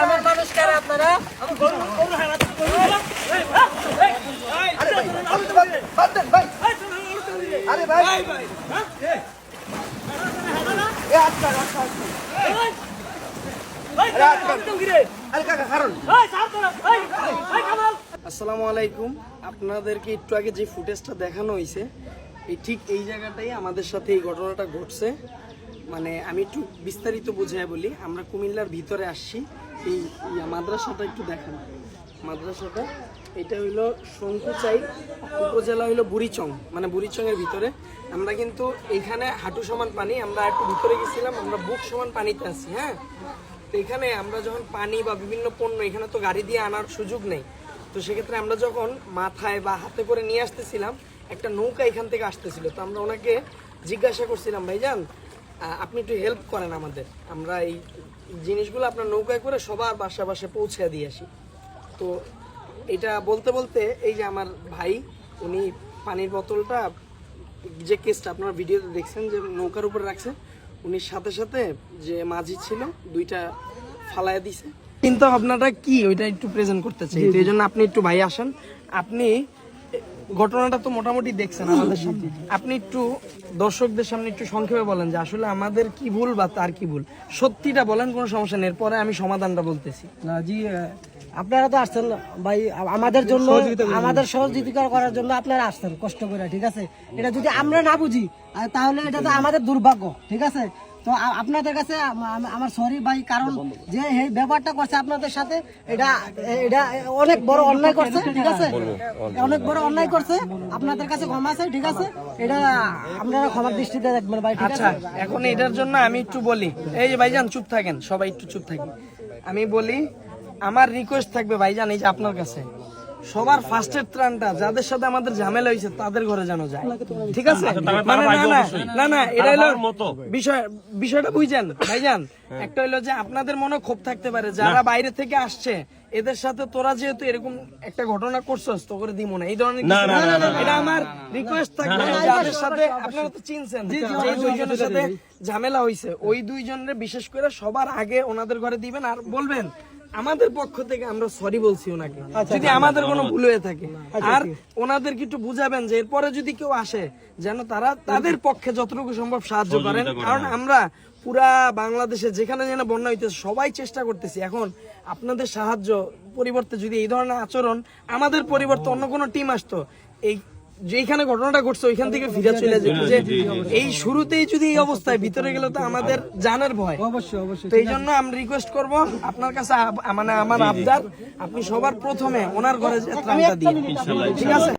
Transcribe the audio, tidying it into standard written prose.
আমার মানুষ কারা আপনারা? আরে ভাই আসসালামু আলাইকুম। আপনাদেরকে একটু আগে যে ফুটেজটা দেখানো হয়েছে ঠিক এই জায়গাটাই আমাদের সাথে এই ঘটনাটা ঘটছে। মানে আমি একটু বিস্তারিত বুঝিয়ে বলি। আমরা কুমিল্লার ভিতরে আসছি। এই মাদ্রাসাটা একটু দেখান। মাদ্রাসাটা এটা হইলো শঙ্কুচাই উপজেলা হইলো বুড়িচং, মানে বুড়িচংয়ের ভিতরে। আমরা কিন্তু এইখানে হাঁটু সমান পানি, আমরা একটু ভিতরে গেছিলাম, আমরা বুক সমান পানিতে আছি। হ্যাঁ, তো এখানে আমরা যখন পানি বা বিভিন্ন পণ্য এখানে তো গাড়ি দিয়ে আনার সুযোগ নেই, তো সেক্ষেত্রে আমরা যখন মাথায় বা হাতে করে নিয়ে আসতেছিলাম, একটা নৌকা এখান থেকে আসতেছিল। তো আমরা ওনাকে জিজ্ঞাসা করছিলাম, ভাইজান আপনি একটু হেল্প করেন আমাদের, আমরা এই জিনিসগুলো আপনার নৌকায় করে সবার বাসা বাসায় পৌঁছে দিয়ে আসি। তো এটা বলতে বলতে এই যে আমার ভাই, উনি পানির বোতলটা যে কেসটা আপনারা ভিডিওতে দেখছেন যে নৌকার উপরে রাখছে, উনি সাথে সাথে যে মাঝি ছিল দুইটা ফালাইয়া দিছে। চিন্তা ভাবনাটা কি ওইটা একটু প্রেজেন্ট করতে চাই, এই জন্য আপনি একটু ভাই আসেন। আপনি ঘটনাটা তো মোটামুটি দেখছেন আমাদের সামনে, আপনি একটু দর্শকদের সামনে একটু সংক্ষেপে বলেন যে আসলে আমাদের কি ভুল বা তার কি ভুল, সত্যিটা বলেন, কোনো সমস্যা নেই, এরপরে আমি সমাধানটা বলতেছি। না জি, আপনারা তো আসছেন ভাই আমাদের জন্য, আমাদের সহযোগিতা করার জন্য আপনারা আসছেন কষ্ট করে, ঠিক আছে। এটা যদি আমরা না বুঝি তাহলে এটা তো আমাদের দুর্ভাগ্য, ঠিক আছে। তো আপনাদের কাছে আমার সরি ভাই, কারণ যে এই ব্যাপারটা করছে আপনাদের সাথে, এটা এটা অনেক বড় অন্যায় করছে, ঠিক আছে, অনেক বড় অন্যায় করছে। আপনাদের কাছে ক্ষমা আছে, ঠিক আছে, এটা আপনারা ক্ষমার দৃষ্টিতে দেখবেন ভাই, ঠিক আছে। এখন এটার জন্য আমি একটু বলি, এই যে ভাইজান চুপ থাকেন, সবাই একটু চুপ থাকেন। আমি বলি, আমার রিকোয়েস্ট থাকবে ভাইজান, এই যে আপনার কাছে সবার ফার্স্টের ত্রাণটা যাদের সাথে আমাদের ঝামেলা হয়েছে তাদের ঘরে জানো যায়, ঠিক আছে। মানে না না এটা হলো বিষয়টা বুঝছেন ভাইজান। একটা হলো যে আপনাদের মনে ক্ষোভ থাকতে পারে যারা বাইরে থেকে আসছে, এদের সাথে তোরা যেহেতু এরকম একটা ঘটনা করছস তো করে দিব না, এই ধরনের এটা আমার রিকোয়েস্ট থাকবে। যাদের সাথে আপনারা তো চিনছেন যে দুইজনের সাথে ঝামেলা হয়েছে, ওই দুইজনের বিশেষ করে সবার আগে ওনাদের ঘরে দিবেন, আর বলবেন আমাদের পক্ষ থেকে আমরা সরি বলছি ওনাকে যদি আমাদের কোনো ভুল হয়ে থাকে। আর ওনাদেরকে একটু বুঝাবেন যে এরপরে যদি কেউ আসে যেন তারা তাদের পক্ষে যতটুকু সম্ভব সাহায্য করেন, কারণ আমরা পুরা বাংলাদেশে যেখানে যেন বন্যা হইতেছে সবাই চেষ্টা করতেছি। এখন আপনাদের সাহায্য পরিবর্তে যদি এই ধরনের আচরণ, আমাদের পরিবর্তে অন্য কোনো টিম আসতো, এই যেখানে ঘটনাটা ঘটছে ওইখান থেকে ফিরে চলে যেত, যে এই শুরুতেই যদি এই অবস্থায় ভিতরে গেলে তো আমাদের জানের ভয়। অবশ্যই তো এই জন্য আমরা রিকোয়েস্ট করব আপনার কাছে, মানে আমার আবদার, আপনি সবার প্রথমে ওনার ঘরে ত্রাণটা দিন, ঠিক আছে।